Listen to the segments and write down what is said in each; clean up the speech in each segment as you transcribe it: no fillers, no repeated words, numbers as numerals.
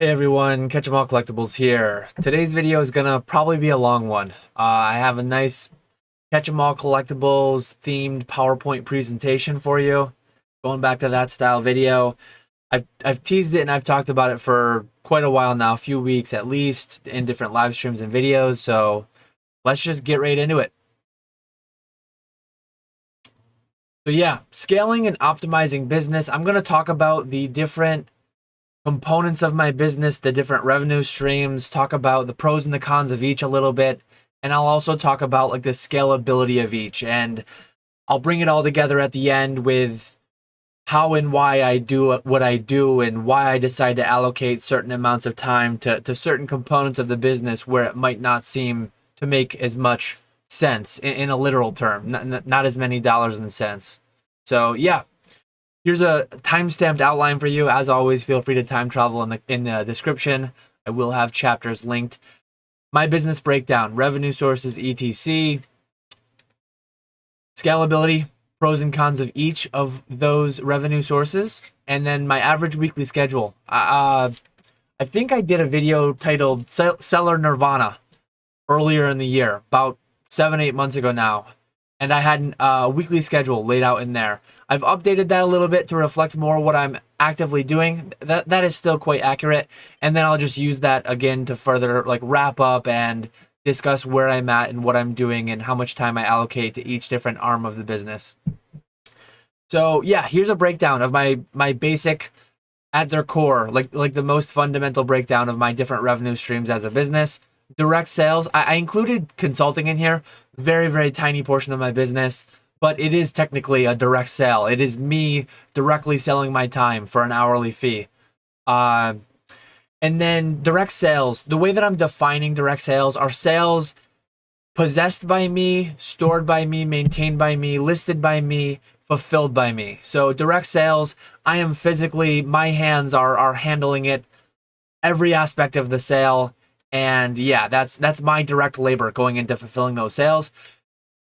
Hey everyone, Catch 'em All Collectibles here. Today's video is gonna probably be a long one. I have a nice Catch 'em All Collectibles themed PowerPoint presentation for you. Going back to that style video. I've teased it and I've talked about it for quite a while now, a few weeks at least, in different live streams and videos. So let's just get right into it. So yeah, scaling and optimizing business. I'm gonna talk about the different components of my business, the different revenue streams, talk about the pros and the cons of each a little bit, and I'll also talk about like the scalability of each, and I'll bring it all together at the end with how and why I do what I do and why I decide to allocate certain amounts of time to certain components of the business where it might not seem to make as much sense in a literal term, not as many dollars and cents. So yeah, here's a time-stamped outline for you. As always, feel free to time travel in the description. I will have chapters linked. My business breakdown, revenue sources, etc. Scalability, pros and cons of each of those revenue sources. And then my average weekly schedule. I think I did a video titled Seller Nirvana earlier in the year, about 7-8 months ago now, and I had a weekly schedule laid out in there. I've updated that a little bit to reflect more what I'm actively doing. That is still quite accurate, and then I'll just use that again to further like wrap up and discuss where I'm at and what I'm doing and how much time I allocate to each different arm of the business. So yeah, here's a breakdown of my basic, at their core, like the most fundamental breakdown of my different revenue streams as a business. Direct sales, I included consulting in here, very tiny portion of my business, but it is technically a direct sale. It is me directly selling my time for an hourly fee. And then direct sales, the way that I'm defining direct sales are sales possessed by me, stored by me, maintained by me, listed by me, fulfilled by me. So direct sales, I am physically, my hands are handling it, every aspect of the sale. And yeah, that's my direct labor going into fulfilling those sales.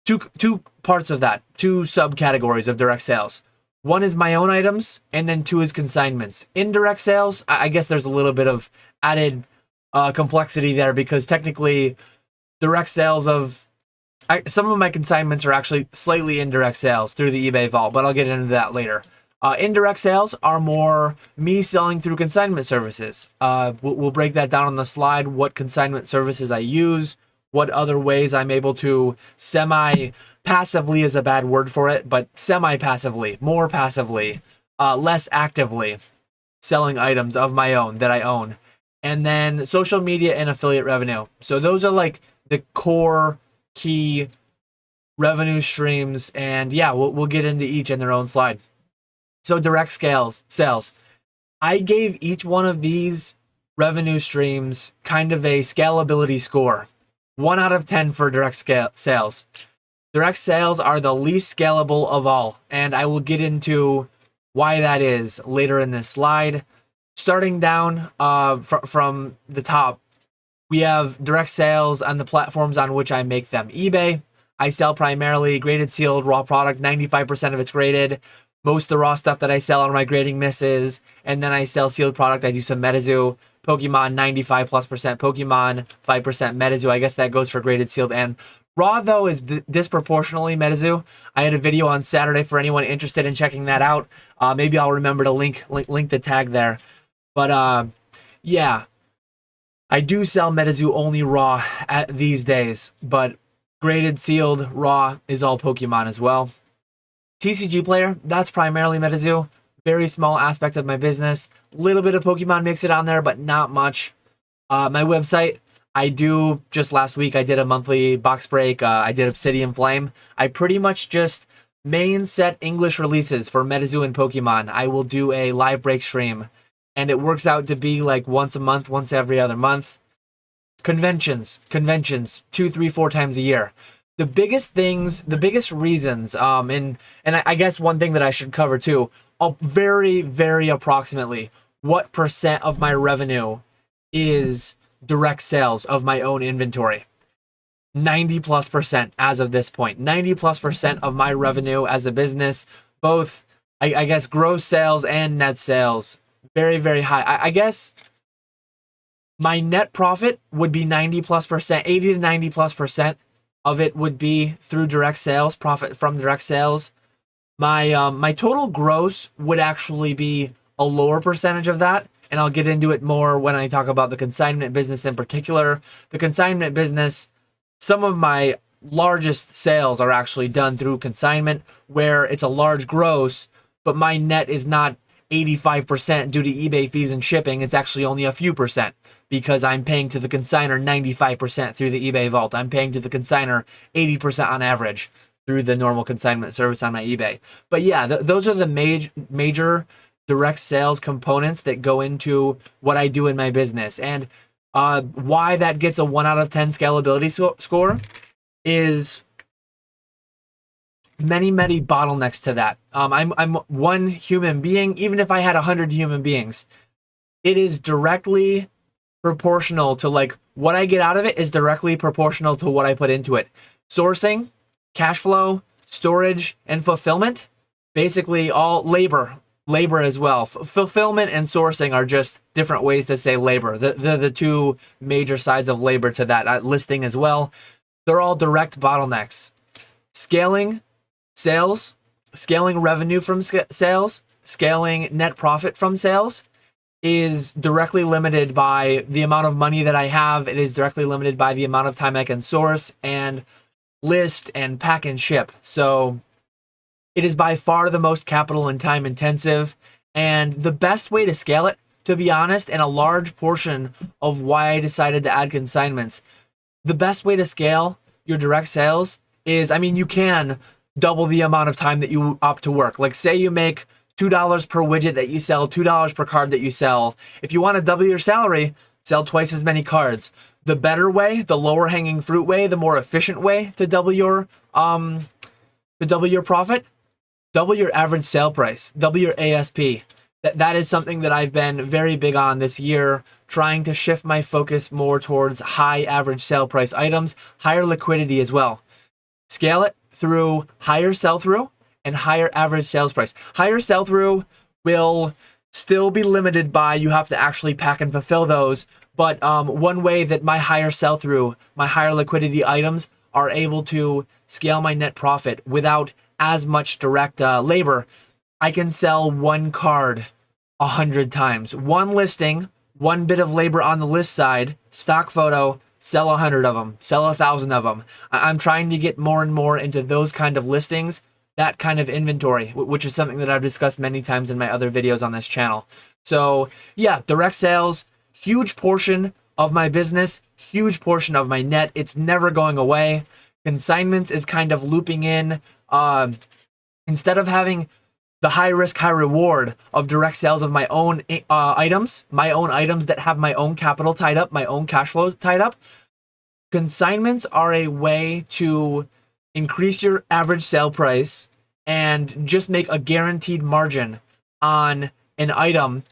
Two parts of that, two subcategories of direct sales. One is my own items, and then two is consignments. Indirect sales, I guess there's a little bit of added complexity there because technically direct sales of some of my consignments are actually slightly indirect sales through the eBay vault, but I'll get into that later. Indirect sales are more me selling through consignment services. We'll break that down on the slide, what consignment services I use, what other ways I'm able to semi-passively is a bad word for it, but semi-passively, more passively, less actively selling items of my own that I own. And then social media and affiliate revenue. So those are like the core key revenue streams, and yeah, we'll get into each in their own slide. So direct sales. I gave each one of these revenue streams kind of a scalability score. 1 out of 10 for direct sales. Direct sales are the least scalable of all, and I will get into why that is later in this slide. Starting down from the top, we have direct sales on the platforms on which I make them. eBay, I sell primarily graded sealed raw product, 95% of it's graded. Most of the raw stuff that I sell are my grading misses, and then I sell sealed product. I do some MetaZoo, Pokemon 95+% Pokemon, 5% MetaZoo. I guess that goes for graded sealed and raw though is disproportionately MetaZoo. I had a video on Saturday for anyone interested in checking that out. Maybe I'll remember to link the tag there. But yeah, I do sell MetaZoo only raw at these days, but graded sealed raw is all Pokemon as well. TCG player, that's primarily MetaZoo. Very small aspect of my business. Little bit of Pokemon mix it on there, but not much. My website, I do, just last week, I did a monthly box break. I did Obsidian Flame. I pretty much just main set English releases for MetaZoo and Pokemon. I will do a live break stream, and it works out to be like once a month, once every other month. Conventions, 2, 3, 4 times a year. The biggest things, the biggest reasons, and I guess one thing that I should cover too, very approximately, what percent of my revenue is direct sales of my own inventory? 90+% as of this point. 90+% of my revenue as a business, both, I guess, gross sales and net sales, very high. I guess My net profit would be 90+%, 80 to 90+% of it would be through direct sales, profit from direct sales. My total gross would actually be a lower percentage of that, and I'll get into it more when I talk about the consignment business in particular. The consignment business, some of my largest sales are actually done through consignment, where it's a large gross, but my net is not 85% due to eBay fees and shipping. It's actually only a few percent because I'm paying to the consignor 95% through the eBay vault. I'm paying to the consignor 80% on average through the normal consignment service on my eBay. But yeah, those are the major direct sales components that go into what I do in my business. And why that gets a 1 out of 10 scalability score is many bottlenecks to that. I'm one human being. Even if I had 100 human beings, it is directly proportional to, like, what I get out of it is directly proportional to what I put into it. Sourcing, cash flow, storage, and fulfillment, basically all labor as well. Fulfillment and sourcing are just different ways to say labor. They're the two major sides of labor to that. Listing as well. They're all direct bottlenecks. Scaling sales, scaling revenue from sales, scaling net profit from sales is directly limited by the amount of money that I have. It is directly limited by the amount of time I can source and list and pack and ship. So it is by far the most capital and time intensive, and the best way to scale it, to be honest, and a large portion of why I decided to add consignments. The best way to scale your direct sales is, I mean, you can double the amount of time that you opt to work. Like, say you make $2 per widget that you sell, $2 per card that you sell. If you want to double your salary, sell twice as many cards. The better way, the lower hanging fruit way, the more efficient way to double your profit, double your average sale price, double your ASP. That is something that I've been very big on this year, trying to shift my focus more towards high average sale price items, higher liquidity as well. Scale it through higher sell-through and higher average sales price. Higher sell-through will still be limited by you have to actually pack and fulfill those. But one way that my higher sell-through, my higher liquidity items are able to scale my net profit without as much direct labor, I can sell one card 100 times. One listing, one bit of labor on the list side, stock photo, sell 100 of them, sell 1,000 of them. I'm trying to get more and more into those kind of listings, that kind of inventory, which is something that I've discussed many times in my other videos on this channel. So yeah, direct sales, huge portion of my business, huge portion of my net. It's never going away. Consignments is kind of looping in. Instead of having the high risk, high reward of direct sales of my own items that have my own capital tied up, my own cash flow tied up, consignments are a way to increase your average sale price and just make a guaranteed margin on an item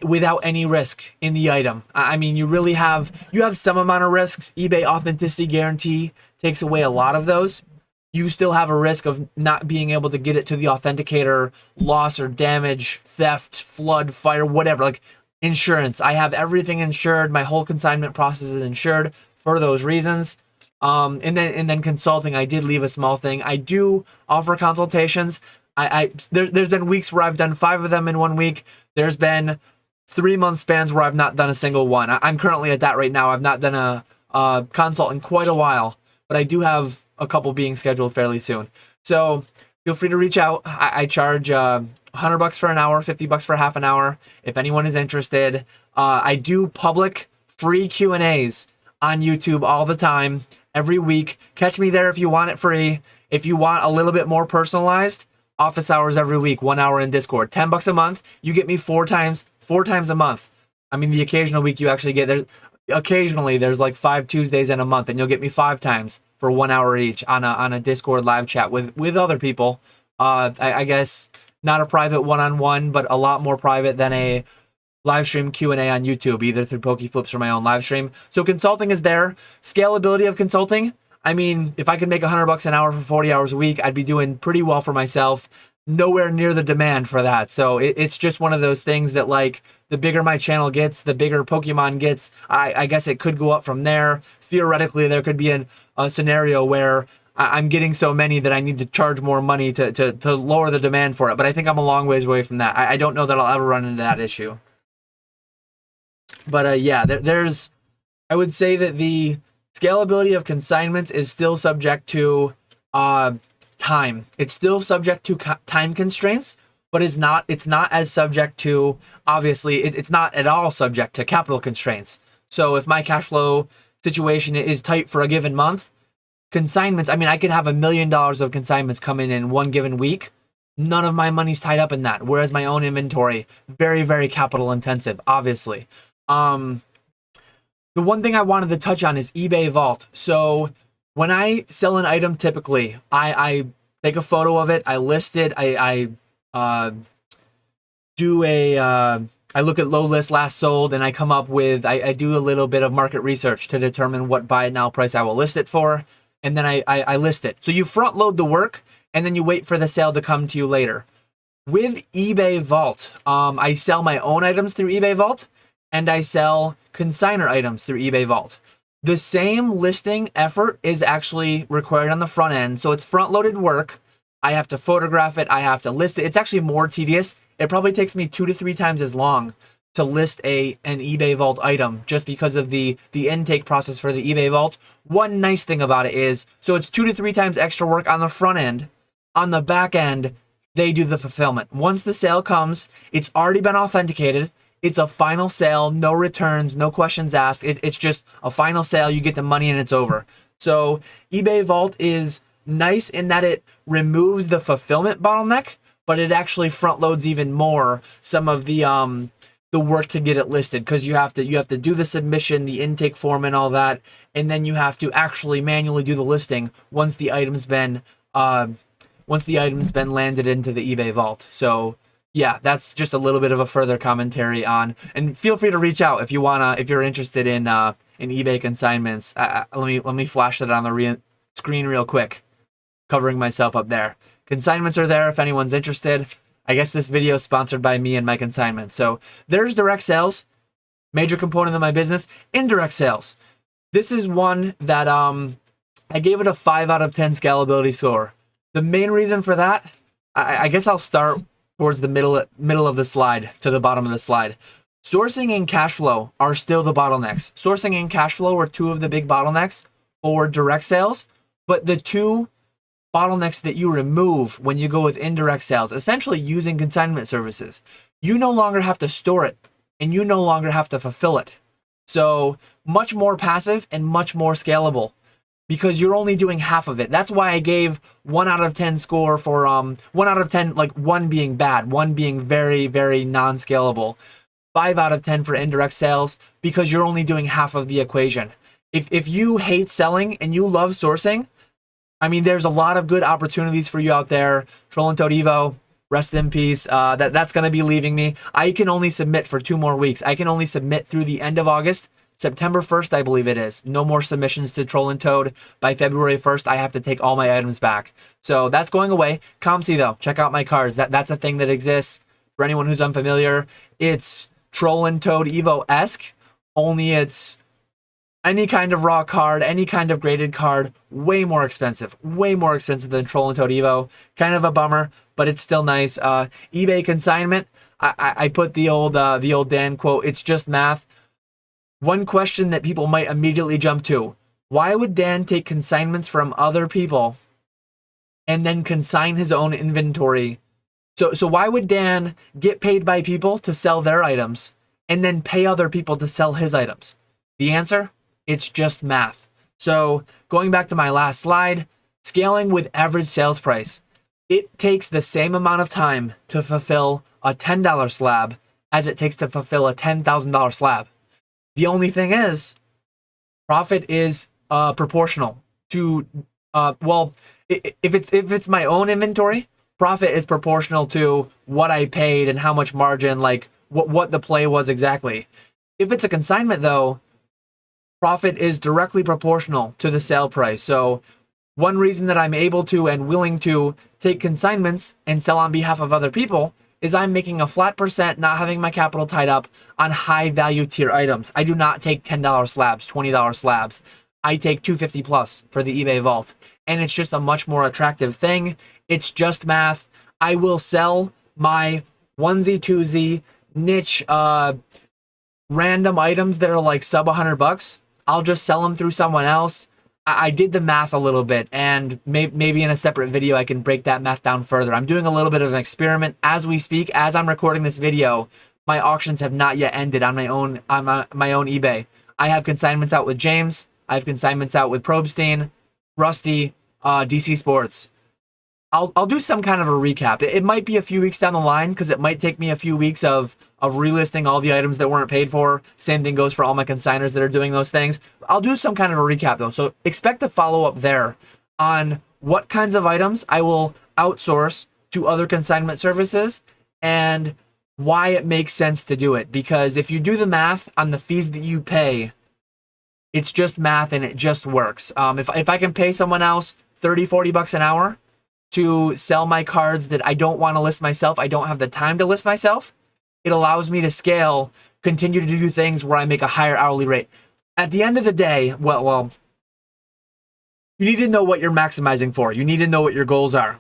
without any risk in the item. I mean, you have some amount of risks. eBay authenticity guarantee takes away a lot of those. You still have a risk of not being able to get it to the authenticator, loss or damage, theft, flood, fire, whatever. Like insurance, I have everything insured. My whole consignment process is insured for those reasons. And then consulting, I did leave a small thing. I do offer consultations. There's been weeks where I've done 5 of them in 1 week. There's been 3-month spans where I've not done a single one. I'm currently at that right now. I've not done a consult in quite a while, but I do have a couple being scheduled fairly soon. So feel free to reach out. I charge $100 for an hour, $50 for half an hour. If anyone is interested, I do public free Q&As on YouTube all the time, every week. Catch me there if you want it free. If you want a little bit more personalized, office hours every week, 1 hour in Discord, $10 a month. You get me 4 times a month. I mean, the occasional week you actually get there. Occasionally there's like 5 Tuesdays in a month, and you'll get me 5 times for 1 hour each on a Discord live chat with other people. I guess not a private one-on-one, but a lot more private than a live stream Q&A on YouTube, either through PokeFlips or my own live stream. So consulting is there. Scalability of consulting. I mean, if I could make $100 an hour for 40 hours a week, I'd be doing pretty well for myself. nowhere near the demand for that. So it's just one of those things that, like, the bigger my channel gets, the bigger Pokemon gets. I guess it could go up from there. Theoretically, there could be a scenario where I'm getting so many that I need to charge more money to lower the demand for it. But I think I'm a long ways away from that. I don't know that I'll ever run into that issue. But yeah, there's, I would say that the scalability of consignments is still subject to time. It's still subject to time constraints, but it's not as subject to, obviously, it's not at all subject to capital constraints. So if my cash flow situation is tight for a given month, consignments, I mean, I could have $1 million of consignments come in one given week. None of my money's tied up in that. Whereas my own inventory, very, very capital intensive, obviously. The one thing I wanted to touch on is eBay Vault. So when I sell an item, typically, I take a photo of it, I list it, I look at low list last sold, and I come up with, I do a little bit of market research to determine what buy it now price I will list it for, and then I list it. So you front load the work, and then you wait for the sale to come to you later. With eBay Vault, I sell my own items through eBay Vault, and I sell consignor items through eBay Vault. The same listing effort is actually required on the front end. So it's front loaded work. I have to photograph it. I have to list it. It's actually more tedious. It probably takes me 2 to 3 times as long to list an eBay Vault item, just because of the intake process for the eBay Vault. One nice thing about it is, so it's 2 to 3 times extra work on the front end. On the back end, they do the fulfillment. Once the sale comes, it's already been authenticated. It's a final sale, no returns, no questions asked. It's just a final sale. You get the money and it's over. So eBay Vault is nice in that it removes the fulfillment bottleneck, but it actually front loads even more some of the work to get it listed, because you have to do the submission, the intake form, and all that, and then you have to actually manually do the listing once the item's been landed into the eBay Vault. So yeah, that's just a little bit of a further commentary on, and feel free to reach out if you're interested in eBay consignments. Let me flash that on the screen real quick, covering myself up there. Consignments are there if anyone's interested. I guess this video is sponsored by me and my consignment. So there's direct sales, major component of my business. Indirect sales. This is one that I gave it a 5 out of 10 scalability score. The main reason for that, I guess I'll start towards the middle of the slide to the bottom of the slide. Sourcing and cash flow are still the bottlenecks. Sourcing and cash flow are 2 of the big bottlenecks for direct sales, but the 2 bottlenecks that you remove when you go with indirect sales, essentially using consignment services, you no longer have to store it and you no longer have to fulfill it. So much more passive and much more scalable, because you're only doing half of it. That's why I gave 1 out of 10 score for 1 out of 10, like 1 being bad, 1 being very, very non-scalable. 5 out of 10 for indirect sales, because you're only doing half of the equation. If you hate selling and you love sourcing, I mean, there's a lot of good opportunities for you out there. Troll and Toad Evo, rest in peace. That's going to be leaving me. I can only submit for 2 more weeks. I can only submit through the end of August. September 1st, I believe it is. No more submissions to Troll and Toad. By February 1st, I have to take all my items back. So that's going away. ComC though, check out my cards. That's a thing that exists. For anyone who's unfamiliar, it's Troll and Toad Evo-esque, only it's any kind of raw card, any kind of graded card, way more expensive than Troll and Toad Evo. Kind of a bummer, but it's still nice. eBay consignment, I put the old Dan quote, it's just math. One question that people might immediately jump to: why would Dan take consignments from other people and then consign his own inventory? So why would Dan get paid by people to sell their items and then pay other people to sell his items? The answer? It's just math. So going back to my last slide, scaling with average sales price. It takes the same amount of time to fulfill a $10 slab as it takes to fulfill a $10,000 slab. The only thing is, profit is proportional to, if it's my own inventory, profit is proportional to what I paid and how much margin, like what the play was exactly. If it's a consignment though, profit is directly proportional to the sale price. So one reason that I'm able to and willing to take consignments and sell on behalf of other people is I'm making a flat percent, not having my capital tied up on high value tier items. I do not take $10 slabs, $20 slabs. I take $250 plus for the eBay vault. And it's just a much more attractive thing. It's just math. I will sell my onesie, twosie, niche, random items that are like sub $100. I'll just sell them through someone else. I did the math a little bit, and maybe in a separate video I can break that math down further. I'm doing a little bit of an experiment as we speak. As I'm recording this video, my auctions have not yet ended on my own eBay. I have consignments out with James. I have consignments out with Probstein, Rusty, DC Sports. I'll do some kind of a recap. It might be a few weeks down the line because it might take me a few weeks of relisting all the items that weren't paid for. Same thing goes for all my consigners that are doing those things. I'll do some kind of a recap though. So expect a follow up there on what kinds of items I will outsource to other consignment services and why it makes sense to do it. Because if you do the math on the fees that you pay, it's just math and it just works. If I can pay someone else $30-40 an hour to sell my cards that I don't want to list myself, I don't have the time to list myself, it allows me to scale, continue to do things where I make a higher hourly rate. At the end of the day, well, you need to know what you're maximizing for. You need to know what your goals are.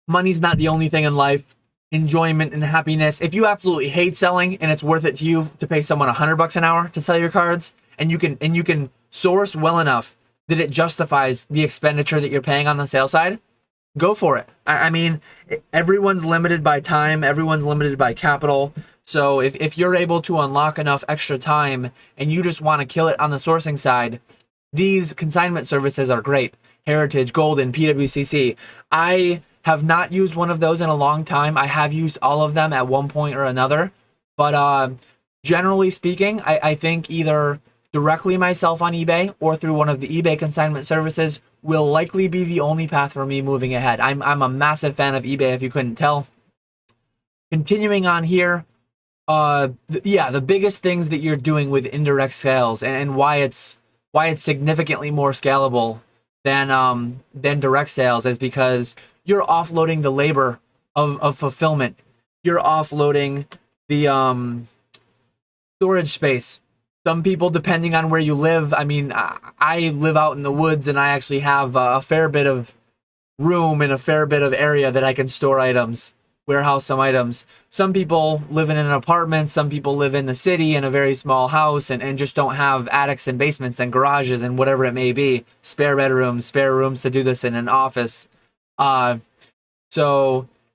Money's not the only thing in life. Enjoyment and happiness. If you absolutely hate selling and it's worth it to you to pay someone $100 an hour to sell your cards, and you can source well enough that it justifies the expenditure that you're paying on the sales side, go for it. I mean, everyone's limited by time, everyone's limited by capital. So if you're able to unlock enough extra time and you just want to kill it on the sourcing side, these consignment services are great. Heritage, Golden, PWCC. I have not used one of those in a long time. I have used all of them at one point or another. But generally speaking, I think either directly myself on eBay or through one of the eBay consignment services will likely be the only path for me moving ahead. I'm a massive fan of eBay, if you couldn't tell. Continuing on here, the biggest things that you're doing with indirect sales and why it's significantly more scalable than direct sales is because you're offloading the labor of fulfillment. You're offloading the storage space. Some people, depending on where you live, I mean, I live out in the woods and I actually have a fair bit of room and a fair bit of area that I can store items, warehouse some items. Some people live in an apartment, some people live in the city in a very small house and just don't have attics and basements and garages and whatever it may be, spare bedrooms, spare rooms to do this in an office. And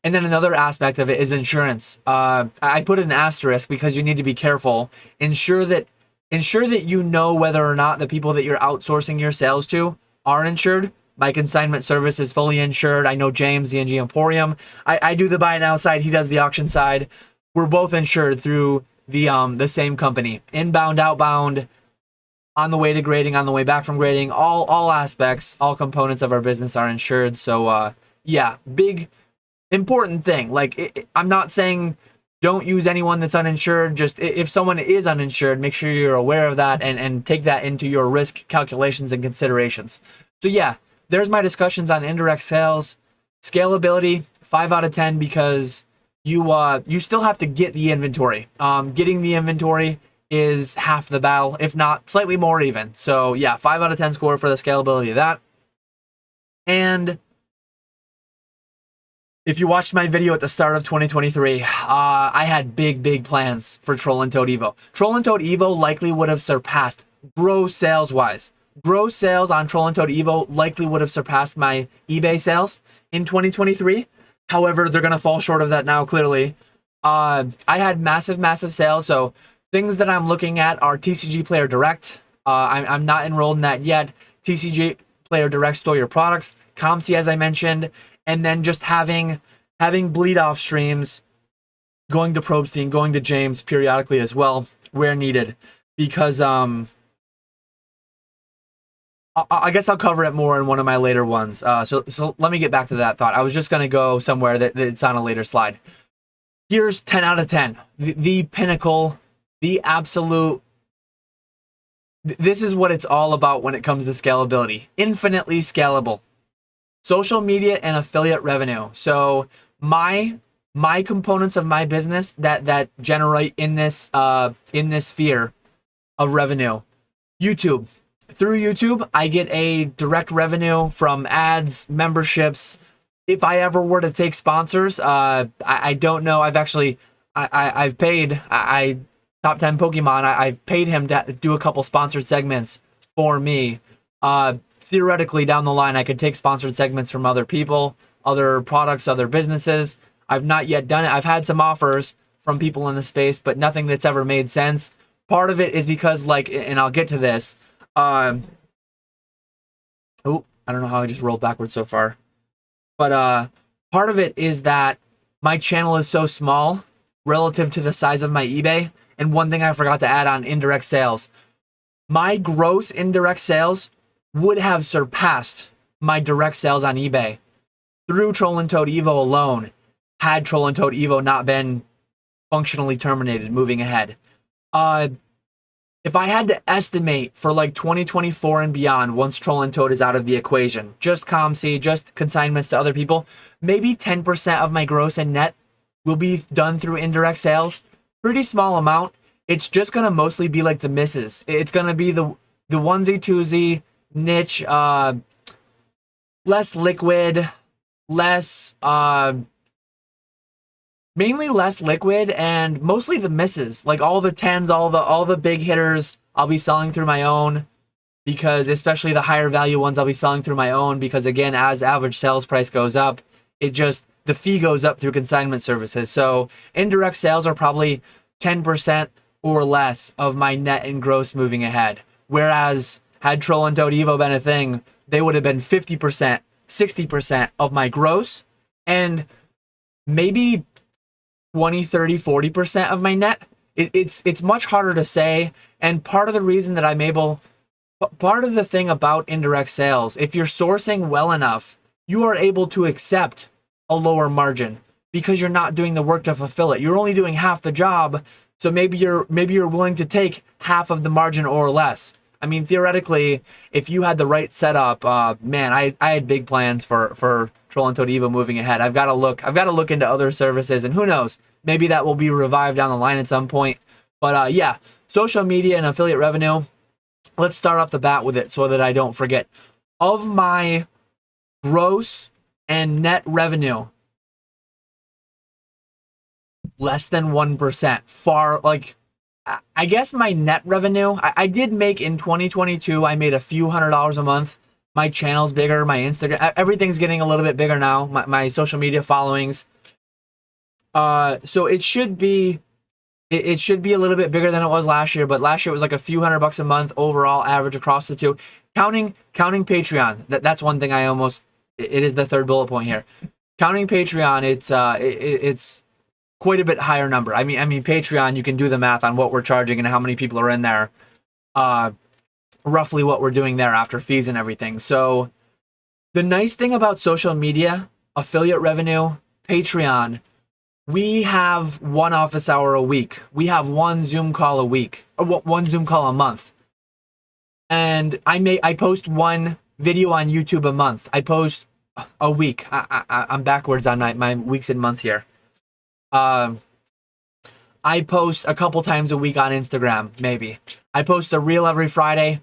then another aspect of it is insurance. I put an asterisk because you need to be careful. Ensure that you know whether or not the people that you're outsourcing your sales to are insured. My consignment service is fully insured. I know James, the NG Emporium. I do the buy now side. He does the auction side. We're both insured through the same company. Inbound, outbound, on the way to grading, on the way back from grading. All aspects, all components of our business are insured. So yeah, big important thing. Like I'm not saying don't use anyone that's uninsured. Just if someone is uninsured, make sure you're aware of that and take that into your risk calculations and considerations. So yeah, there's my discussions on indirect sales. Scalability, 5 out of 10 because you still have to get the inventory. Getting the inventory is half the battle, if not slightly more even. So yeah, 5 out of 10 score for the scalability of that. And if you watched my video at the start of 2023, I had big plans for Troll and Toad Evo. Troll and Toad Evo likely would have surpassed, gross sales-wise. Gross sales on Troll and Toad Evo likely would have surpassed my eBay sales in 2023. However, they're going to fall short of that now, clearly. I had massive sales, so things that I'm looking at are TCG Player Direct. I'm not enrolled in that yet. TCG Player Direct, store your products. ComC, as I mentioned. And then just having bleed off streams, going to Probstein, going to James periodically as well, where needed. Because I guess I'll cover it more in one of my later ones. So let me get back to that thought. I was just going to go somewhere that it's on a later slide. Here's 10 out of 10. The pinnacle, the absolute This is what it's all about when it comes to scalability. Infinitely scalable. Social media and affiliate revenue. So my components of my business that generate in this sphere of revenue. YouTube. Through YouTube, I get a direct revenue from ads, memberships. If I ever were to take sponsors, I don't know. I've paid Top 10 Pokemon. I've paid him to do a couple sponsored segments for me. Theoretically, down the line, I could take sponsored segments from other people, other products, other businesses. I've not yet done it. I've had some offers from people in the space, but nothing that's ever made sense. Part of it is because, like, and I'll get to this. I don't know how I just rolled backwards so far. But part of it is that my channel is so small relative to the size of my eBay. And one thing I forgot to add on indirect sales. My gross indirect sales would have surpassed my direct sales on eBay through Troll and Toad Evo alone, had Troll and Toad Evo not been functionally terminated moving ahead. If I had to estimate for like 2024 and beyond, once Troll and Toad is out of the equation, just ComC, just consignments to other people, maybe 10% of my gross and net will be done through indirect sales. Pretty small amount. It's just going to mostly be like the misses. It's going to be the onesie, twosie, niche, less liquid, less, mainly less liquid, and mostly the misses. Like all the 10s, all the big hitters, I'll be selling through my own, because especially the higher value ones I'll be selling through my own, because again, as average sales price goes up, the fee goes up through consignment services. So indirect sales are probably 10% or less of my net and gross moving ahead. Whereas had Troll and Toad Evo been a thing, they would have been 50%, 60% of my gross, and maybe 20, 30, 40% of my net. It's much harder to say, and part of the reason that part of the thing about indirect sales, if you're sourcing well enough, you are able to accept a lower margin because you're not doing the work to fulfill it. You're only doing half the job, so maybe you're willing to take half of the margin or less. I mean, theoretically, if you had the right setup, man, I had big plans for Troll and Toad Evo moving ahead. I've got to look into other services, and who knows, maybe that will be revived down the line at some point. But yeah, social media and affiliate revenue. Let's start off the bat with it so that I don't forget. Of my gross and net revenue, less than 1%. Far, like, I guess my net revenue, I did make in 2022, I made a few $100s a month. My channel's bigger, my Instagram, everything's getting a little bit bigger now, my social media followings. So it should be a little bit bigger than it was last year, but last year it was like a few $100 a month overall average across the two. Counting Patreon, that's one thing it is the third bullet point here. Counting Patreon, it's quite a bit higher number. I mean, Patreon, you can do the math on what we're charging and how many people are in there. Roughly what we're doing there after fees and everything. So the nice thing about social media, affiliate revenue, Patreon, we have one office hour a week. We have one Zoom call a week, or one Zoom call a month. And I post one video on YouTube a month. I post a week. I'm backwards on my weeks and months here. I post a couple times a week on Instagram, maybe. I post a reel every Friday.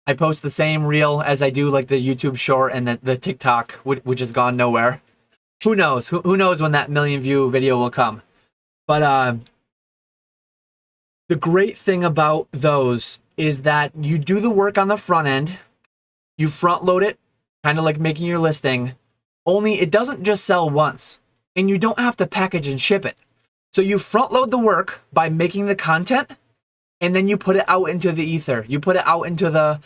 I post the same reel as I do like the YouTube short and the TikTok, which has gone nowhere. Who knows? Who knows when that 1 million view video will come? But the great thing about those is that you do the work on the front end. You front load it, kind of like making your listing. Only it doesn't just sell once, and you don't have to package and ship it. So you front load the work by making the content, and then you put it out into the ether. You put it out into the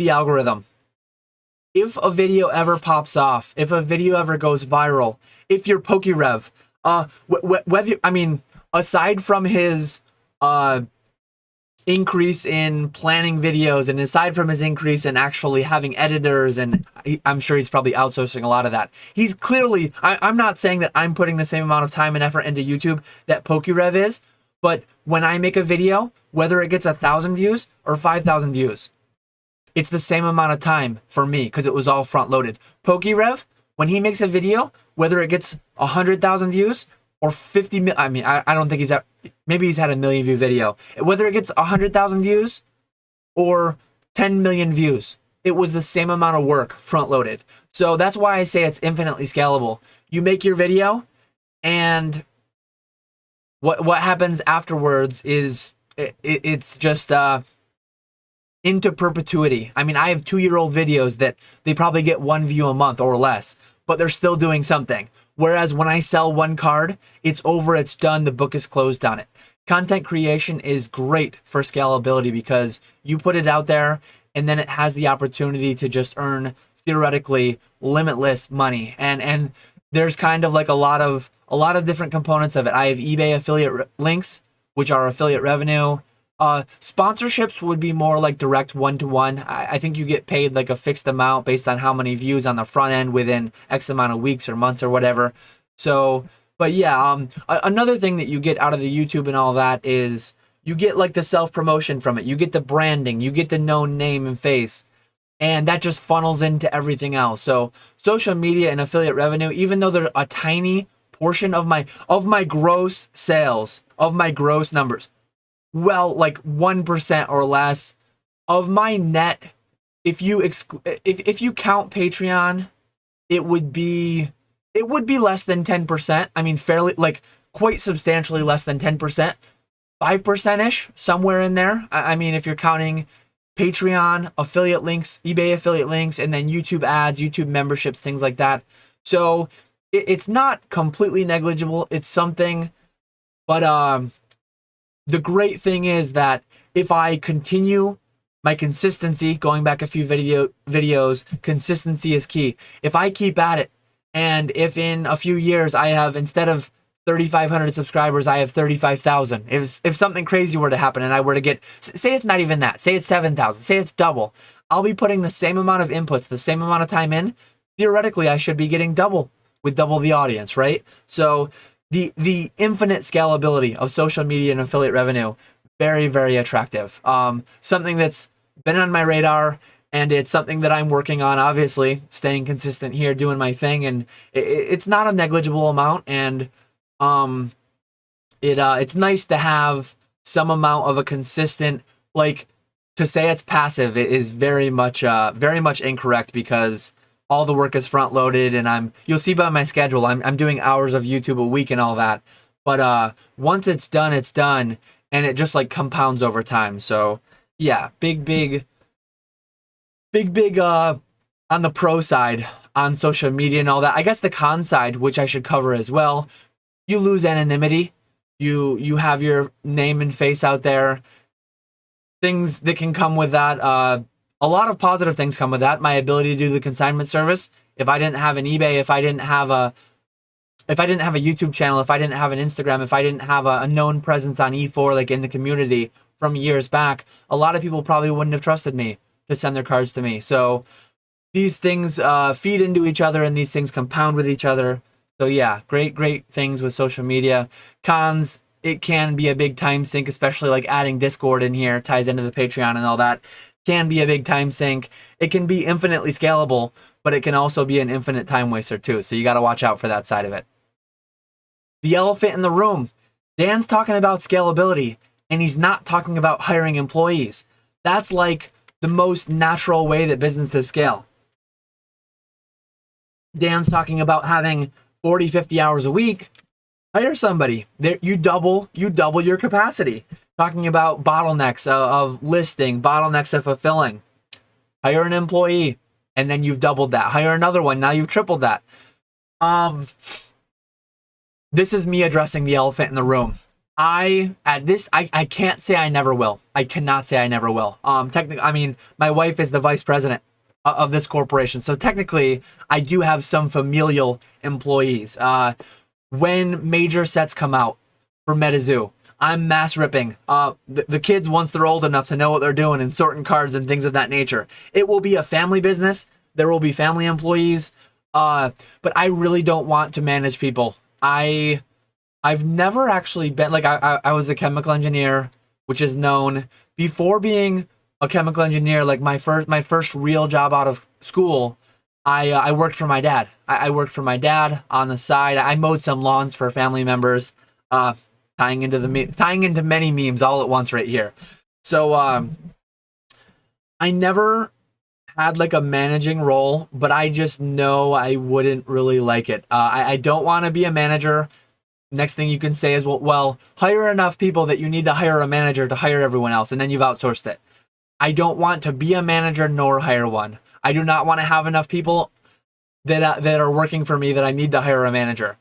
algorithm. If a video ever pops off, if a video ever goes viral, if your PokeRev, aside from his increase in planning videos, and aside from his increase in actually having editors, and I'm sure he's probably outsourcing a lot of that. He's clearly, I'm not saying that I'm putting the same amount of time and effort into YouTube that PokeRev is, But when I make a video, whether it gets 1,000 views or 5,000 views, it's the same amount of time for me because it was all front loaded. PokeRev, when he makes a video, whether it gets 100,000 views or 50 million, I mean, I don't think he's at, maybe he's had a million view video. Whether it gets 100,000 views or 10 million views, it was the same amount of work front loaded. So that's why I say it's infinitely scalable. You make your video, and what happens afterwards is it's just into perpetuity. I mean, I have 2-year-old videos that they probably get 1 view a month or less, but they're still doing something. Whereas when I sell one card, it's over, it's done, the book is closed on it. Content creation is great for scalability because you put it out there and then it has the opportunity to just earn theoretically limitless money. And there's kind of like a lot of different components of it. I have eBay affiliate links, which are affiliate revenue. Sponsorships would be more like direct one-to-one. I think you get paid like a fixed amount based on how many views on the front end within X amount of weeks or months or whatever. So, but yeah, another thing that you get out of the YouTube and all that is you get like the self-promotion from it. You get the branding, you get the known name and face, and that just funnels into everything else. So social media and affiliate revenue, even though they're a tiny portion of my gross sales, of my gross numbers, well, like 1% or less of my net, if you count Patreon, it would be less than 10%. I mean, fairly, like quite substantially less than 10%, 5%ish, somewhere in there. I mean, if you're counting Patreon, affiliate links, eBay affiliate links, and then YouTube ads, YouTube memberships, things like that. So it's not completely negligible. It's something, but the great thing is that if I continue my consistency, going back a few videos, consistency is key. If I keep at it, and if in a few years I have, instead of 3,500 subscribers, I have 35,000. If something crazy were to happen and I were to get, say it's not even that, say it's 7,000, say it's double, I'll be putting the same amount of inputs, the same amount of time in. Theoretically, I should be getting double with double the audience, right? So the infinite scalability of social media and affiliate revenue, very, very attractive. Something that's been on my radar, and it's something that I'm working on, obviously, staying consistent here, doing my thing, and it's not a negligible amount, and it's nice to have some amount of a consistent, like, to say it's passive is very much incorrect, because all the work is front loaded, and you'll see by my schedule, I'm doing hours of YouTube a week and all that. But once it's done, and it just like compounds over time. So yeah, big on the pro side on social media and all that. I guess the con side, which I should cover as well, you lose anonymity. You have your name and face out there. Things that can come with that. A lot of positive things come with that. My ability to do the consignment service. If I didn't have an eBay, if I didn't have a YouTube channel, if I didn't have an Instagram, if I didn't have a known presence on E4, like in the community from years back, a lot of people probably wouldn't have trusted me to send their cards to me. So these things feed into each other, and these things compound with each other. So yeah, great things with social media. Cons, it can be a big time sink, especially like adding Discord in here, ties into the Patreon and all that. Can be a big time sink. It can be infinitely scalable, but it can also be an infinite time waster too. So you got to watch out for that side of it. The elephant in the room. Dan's talking about scalability, and he's not talking about hiring employees. That's like the most natural way that businesses scale. Dan's talking about having 40, 50 hours a week. Hire somebody. There, you double your capacity. Talking about bottlenecks of listing, bottlenecks of fulfilling. Hire an employee, and then you've doubled that. Hire another one, now you've tripled that. This is me addressing the elephant in the room. I can't say I never will. I cannot say I never will. Technically, I mean, my wife is the vice president of this corporation, so technically, I do have some familial employees. When major sets come out for MetaZoo, I'm mass ripping the kids once they're old enough to know what they're doing and sorting cards and things of that nature. It will be a family business. There will be family employees, but I really don't want to manage people. I I've never actually been like I was a chemical engineer, which is known. Before being a chemical engineer, like my first real job out of school, I worked for my dad. I worked for my dad on the side. I mowed some lawns for family members, uh, tying into many memes all at once right here. So I never had like a managing role, but I just know I wouldn't really like it. I don't want to be a manager. Next thing you can say is, well, hire enough people that you need to hire a manager to hire everyone else, and then you've outsourced it. I don't want to be a manager nor hire one. I do not want to have enough people that are working for me that I need to hire a manager.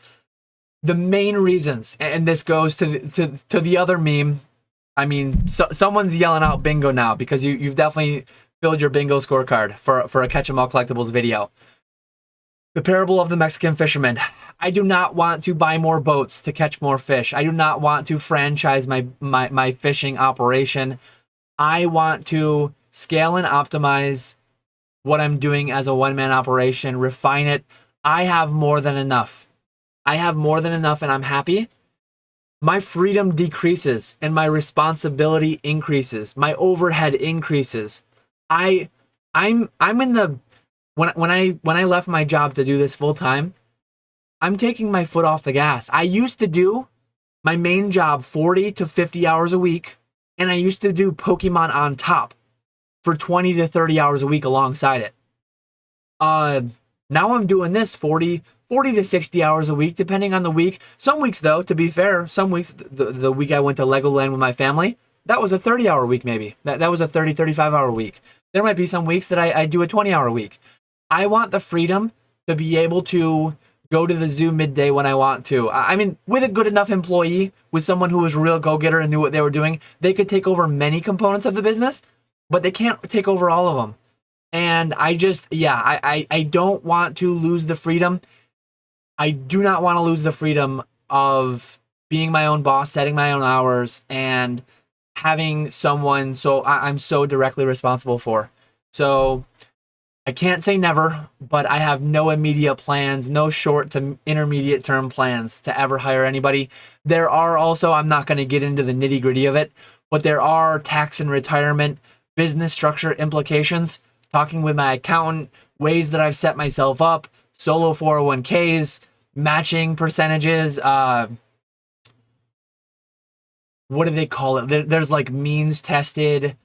The main reasons, and this goes to the other meme. I mean, someone's yelling out bingo now because you've definitely filled your bingo scorecard for a Catch 'em All Collectibles video. The parable of the Mexican fisherman. I do not want to buy more boats to catch more fish. I do not want to franchise my fishing operation. I want to scale and optimize what I'm doing as a one-man operation, refine it. I have more than enough. I have more than enough and I'm happy. My freedom decreases and my responsibility increases. My overhead increases. I'm in the when I left my job to do this full time, I'm taking my foot off the gas. I used to do my main job 40 to 50 hours a week, and I used to do Pokemon on top for 20 to 30 hours a week alongside it. Now I'm doing this 40 to 60 hours a week, depending on the week. Some weeks, though, to be fair, some weeks, the week I went to Legoland with my family, that was a 30-hour week maybe. That was a 35-hour week. There might be some weeks that I do a 20-hour week. I want the freedom to be able to go to the zoo midday when I want to. I mean, with a good enough employee, with someone who was a real go-getter and knew what they were doing, they could take over many components of the business, but they can't take over all of them. And I just, I don't want to lose the freedom. I do not want to lose the freedom of being my own boss, setting my own hours, and having someone I'm so directly responsible for. So I can't say never, but I have no immediate plans, no short to intermediate term plans to ever hire anybody. There are also, I'm not going to get into the nitty gritty of it, but there are tax and retirement, business structure implications, talking with my accountant, ways that I've set myself up, solo 401ks, matching percentages, what do they call it? There's like means tested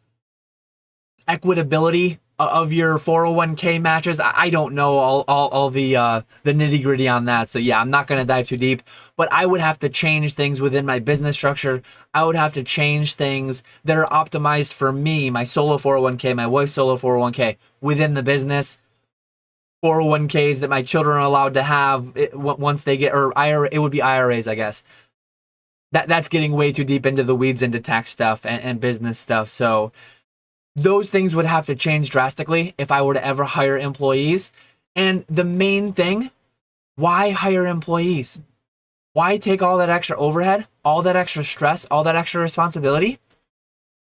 equitability of your 401k matches. I don't know all the nitty gritty on that. So yeah, I'm not going to dive too deep, but I would have to change things within my business structure. I would have to change things that are optimized for me, my solo 401k, my wife's solo 401k within the business. 401ks that my children are allowed to have once they get, or IRA, it would be IRAs, I guess. That's getting way too deep into the weeds, into tax stuff and business stuff. So those things would have to change drastically if I were to ever hire employees. And the main thing, why hire employees? Why take all that extra overhead, all that extra stress, all that extra responsibility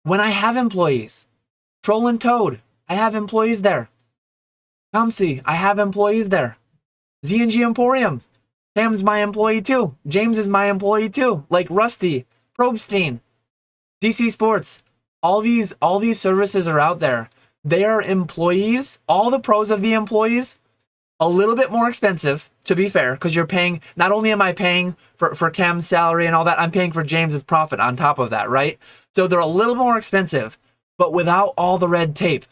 when I have employees? Troll and Toad, I have employees there. Comsy, I have employees there. Z&G Emporium, Cam's my employee too. James is my employee too. Like Rusty, Probstein, DC Sports. All these services are out there. They are employees. All the pros of the employees, a little bit more expensive, to be fair, because you're paying, not only am I paying for Cam's salary and all that, I'm paying for James's profit on top of that, right? So they're a little more expensive, but without all the red tape,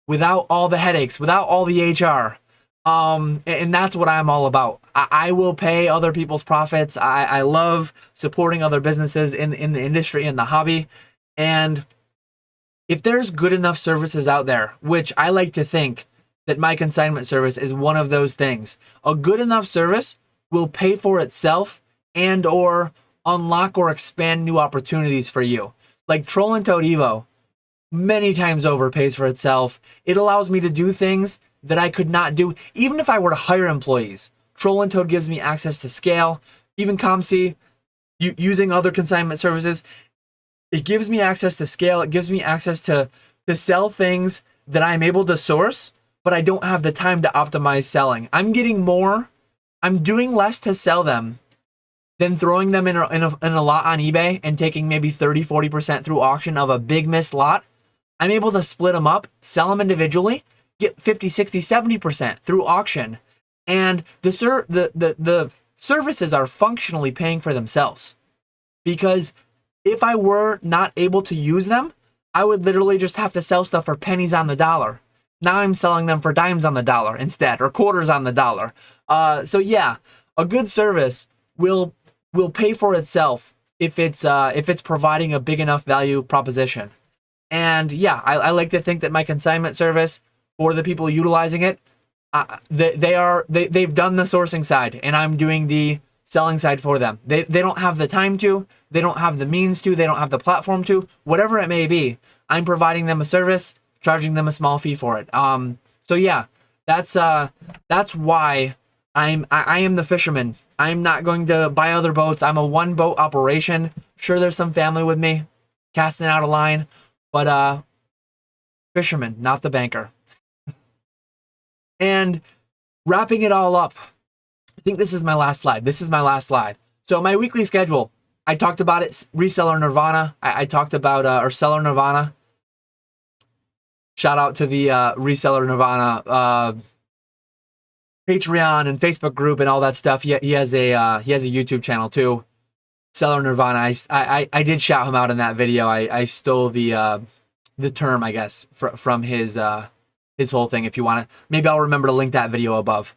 without all the headaches, without all the HR. And that's what I'm all about. I will pay other people's profits. I love supporting other businesses in the industry and the hobby. And if there's good enough services out there, which I like to think that my consignment service is one of those things, a good enough service will pay for itself and or unlock or expand new opportunities for you. Like Troll and Toad Evo, many times over pays for itself. It allows me to do things that I could not do even if I were to hire employees. Troll and Toad gives me access to scale. Even ComC, using other consignment services, it gives me access to scale. It gives me access to sell things that I'm able to source, but I don't have the time to optimize selling. I'm getting more. I'm doing less to sell them, then throwing them in a lot on eBay and taking maybe 30-40% through auction of a big missed lot, I'm able to split them up, sell them individually, get 50-60-70% through auction, and the services are functionally paying for themselves. Because if I were not able to use them, I would literally just have to sell stuff for pennies on the dollar. Now I'm selling them for dimes on the dollar instead, or quarters on the dollar. So yeah, a good service will pay for itself if it's providing a big enough value proposition. And yeah, I like to think that my consignment service, for the people utilizing it, they've done the sourcing side, and I'm doing the selling side for them. They don't have the time to, they don't have the means to, they don't have the platform to, whatever it may be. I'm providing them a service, charging them a small fee for it. So yeah, that's why I am the fisherman. I'm not going to buy other boats. I'm a one boat operation. Sure, there's some family with me casting out a line, but fisherman, not the banker. And wrapping it all up, I think this is my last slide. So my weekly schedule, I talked about it, reseller Nirvana. I talked about, or seller Nirvana. Shout out to the reseller Nirvana Patreon and Facebook group and all that stuff. He has a YouTube channel too, seller Nirvana. I did shout him out in that video. I stole the term, I guess, from his whole thing. If you want to, maybe I'll remember to link that video above.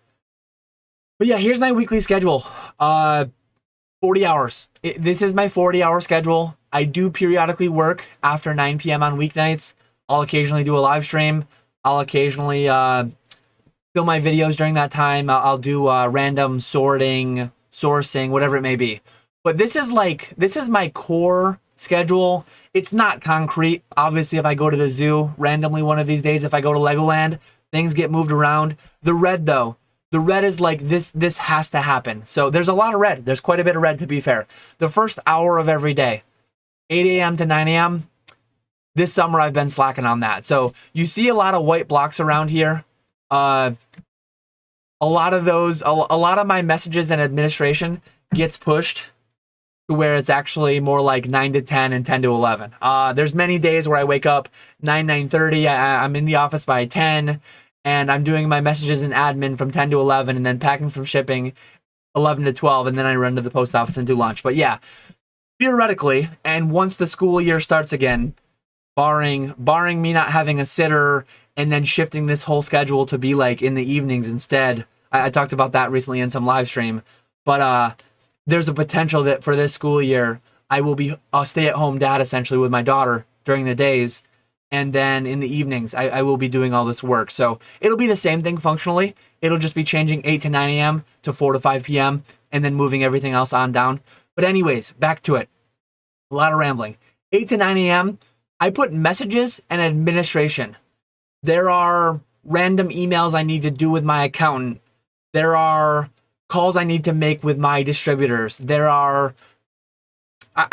But yeah, here's my weekly schedule. 40 hours. This is my 40-hour schedule. I do periodically work after 9 p.m. on weeknights. I'll occasionally do a live stream. I'll occasionally film my videos during that time. I'll do random sorting, sourcing, whatever it may be. But this is my core schedule. It's not concrete. Obviously, if I go to the zoo randomly one of these days, if I go to Legoland, things get moved around. The red, though, the red is like this has to happen. So there's a lot of red. There's quite a bit of red, to be fair. The first hour of every day, 8 a.m. to 9 a.m., this summer I've been slacking on that. So you see a lot of white blocks around here. A lot of my messages and administration gets pushed to where it's actually more like 9 to 10 and 10 to 11. There's many days where I wake up 9:30. I'm in the office by 10, and I'm doing my messages and admin from 10 to 11, and then packing from shipping 11 to 12, and then I run to the post office and do lunch. But yeah, theoretically, and once the school year starts again, barring me not having a sitter and then shifting this whole schedule to be like in the evenings instead. I talked about that recently in some live stream, but there's a potential that for this school year, I will be a stay-at-home dad essentially with my daughter during the days, and then in the evenings, I will be doing all this work. So it'll be the same thing functionally. It'll just be changing 8 to 9 a.m. to 4 to 5 p.m. and then moving everything else on down. But anyways, back to it. A lot of rambling. 8 to 9 a.m., I put messages and administration. There are random emails I need to do with my accountant. There are calls I need to make with my distributors. I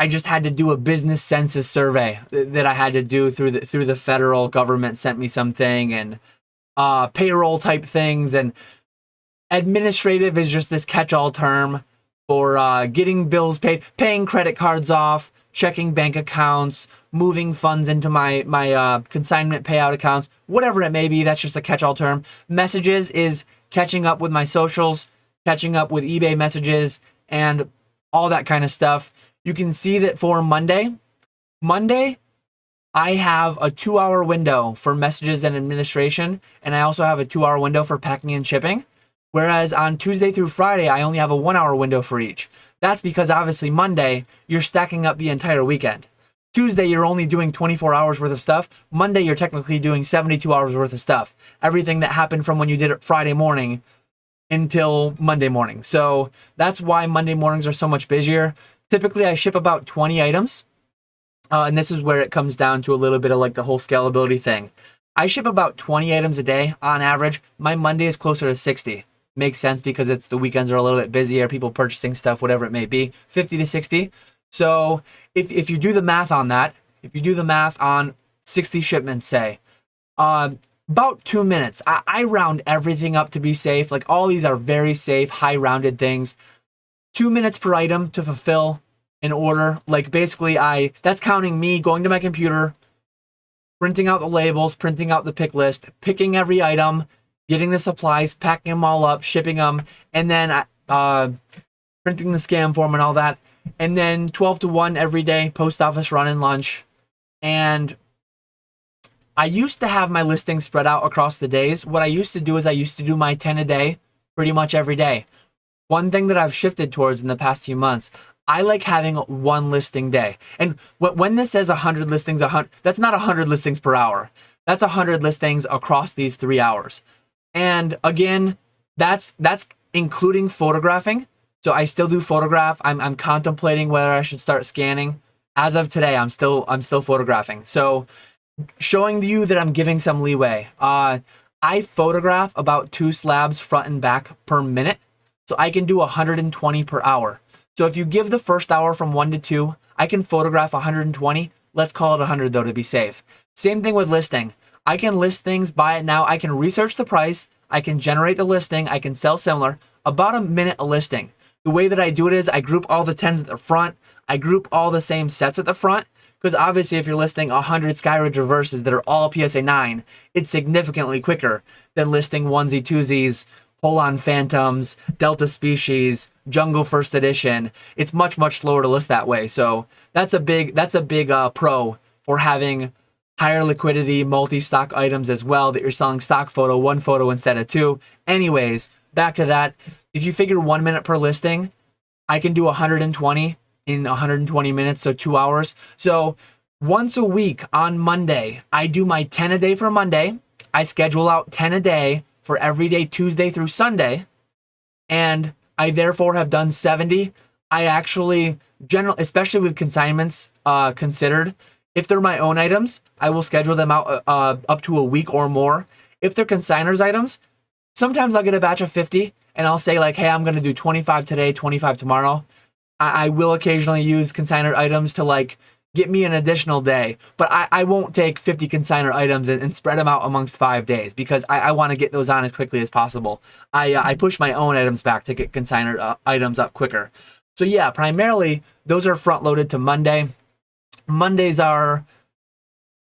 just had to do a business census survey that I had to do through the federal government sent me something, and payroll type things, and administrative is just this catch-all term for getting bills paid, paying credit cards off, checking bank accounts, moving funds into my consignment payout accounts, whatever it may be. That's just a catch-all term. Messages is catching up with my socials, catching up with eBay messages, and all that kind of stuff. You can see that for Monday, I have a 2-hour window for messages and administration, and I also have a 2-hour window for packing and shipping. Whereas on Tuesday through Friday, I only have a 1-hour window for each. That's because obviously Monday, you're stacking up the entire weekend. Tuesday, you're only doing 24 hours worth of stuff. Monday, you're technically doing 72 hours worth of stuff. Everything that happened from when you did it Friday morning until Monday morning. So that's why Monday mornings are so much busier. Typically, I ship about 20 items. And this is where it comes down to a little bit of like the whole scalability thing. I ship about 20 items a day on average. My Monday is closer to 60. Makes sense because it's the weekends are a little bit busier, people purchasing stuff, whatever it may be, 50 to 60. So if you do the math on that, if you do the math on 60 shipments, say, about 2 minutes, I round everything up to be safe. Like all these are very safe, high rounded things. 2 minutes per item to fulfill an order. Like basically that's counting me going to my computer, printing out the labels, printing out the pick list, picking every item, getting the supplies, packing them all up, shipping them, and then printing the scam form and all that. And then 12 to 1 every day, post office run and lunch. And I used to have my listings spread out across the days. What I used to do is I used to do my 10 a day pretty much every day. One thing that I've shifted towards in the past few months, I like having one listing day. And when this says 100 listings, that's not 100 listings per hour. That's 100 listings across these 3 hours. And again, that's including photographing. So I still do photograph. I'm contemplating whether I should start scanning. As of today, I'm still photographing. So showing you that I'm giving some leeway. I photograph about 2 slabs front and back per minute. So I can do 120 per hour. So if you give the first hour from 1 to 2, I can photograph 120. Let's call it 100 though to be safe. Same thing with listing. I can list things, buy it now. I can research the price. I can generate the listing. I can sell similar. About a minute a listing. The way that I do it is I group all the 10s at the front. I group all the same sets at the front. Because obviously if you're listing 100 Skyridge reverses that are all PSA 9, it's significantly quicker than listing onesie twosies, pull-on phantoms, Delta Species, Jungle First Edition. It's much, much slower to list that way. So that's a big pro for having higher liquidity, multi-stock items as well, that you're selling stock photo, 1 photo instead of 2. Anyways, back to that. If you figure 1 minute per listing, I can do 120 in 120 minutes, so 2 hours. So once a week on Monday, I do my 10 a day for Monday. I schedule out 10 a day for every day, Tuesday through Sunday. And I therefore have done 70. I actually, especially with consignments considered, if they're my own items, I will schedule them out up to a week or more. If they're consigners items, sometimes I'll get a batch of 50 and I'll say like, hey, I'm going to do 25 today, 25 tomorrow. I will occasionally use consigner items to like get me an additional day, but I won't take 50 consigner items and spread them out amongst 5 days because I want to get those on as quickly as possible. I push my own items back to get consigner items up quicker. So yeah, primarily those are front loaded to Monday. Mondays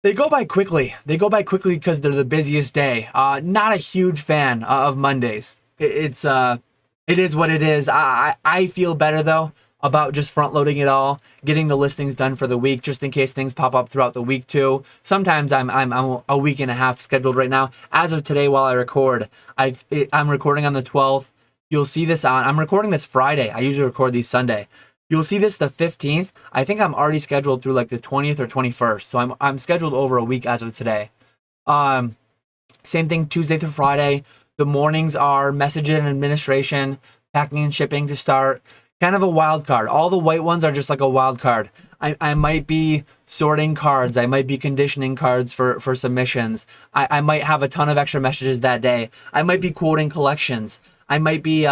they go by quickly. They go by quickly because they're the busiest day. Not a huge fan of Mondays. It is what it is. I feel better though about just front loading it all, getting the listings done for the week, just in case things pop up throughout the week too. Sometimes I'm a week and a half scheduled right now. As of today, while I record, I'm recording on the 12th. You'll see this I'm recording this Friday. I usually record these Sunday. You'll see this the 15th. I think I'm already scheduled through like the 20th or 21st. So I'm scheduled over a week as of today. Same thing Tuesday through Friday. The mornings are messaging and administration, packing and shipping to start. Kind of a wild card. All the white ones are just like a wild card. I might be sorting cards. I might be conditioning cards for submissions. I might have a ton of extra messages that day. I might be quoting collections. I might be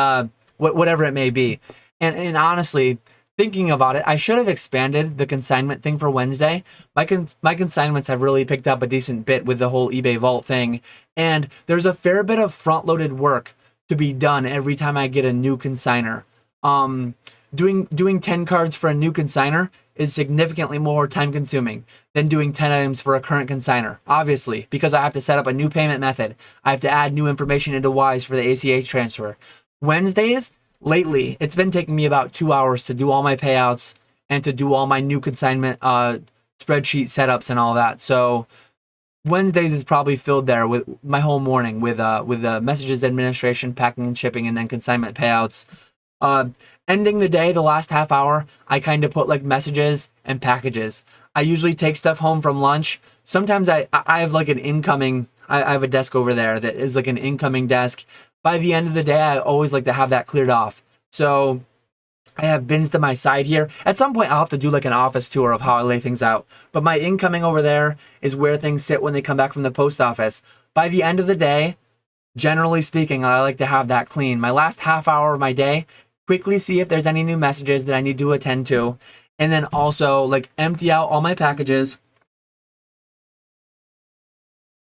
whatever it may be. And honestly, thinking about it, I should have expanded the consignment thing for Wednesday. My consignments have really picked up a decent bit with the whole eBay Vault thing. And there's a fair bit of front-loaded work to be done every time I get a new consigner. Doing 10 cards for a new consigner is significantly more time consuming than doing 10 items for a current consigner, obviously, because I have to set up a new payment method. I have to add new information into Wise for the ACH transfer. Wednesdays, lately, it's been taking me about 2 hours to do all my payouts and to do all my new consignment spreadsheet setups and all that. So Wednesdays is probably filled there with my whole morning with the messages administration, packing and shipping, and then consignment payouts. Ending the day, the last half hour, I kind of put like messages and packages. I usually take stuff home from lunch. Sometimes I have like an incoming, I have a desk over there that is like an incoming desk. By the end of the day, I always like to have that cleared off. So I have bins to my side here. At some point, I'll have to do like an office tour of how I lay things out. But my incoming over there is where things sit when they come back from the post office. By the end of the day, generally speaking, I like to have that clean. My last half hour of my day, quickly see if there's any new messages that I need to attend to. And then also like empty out all my packages.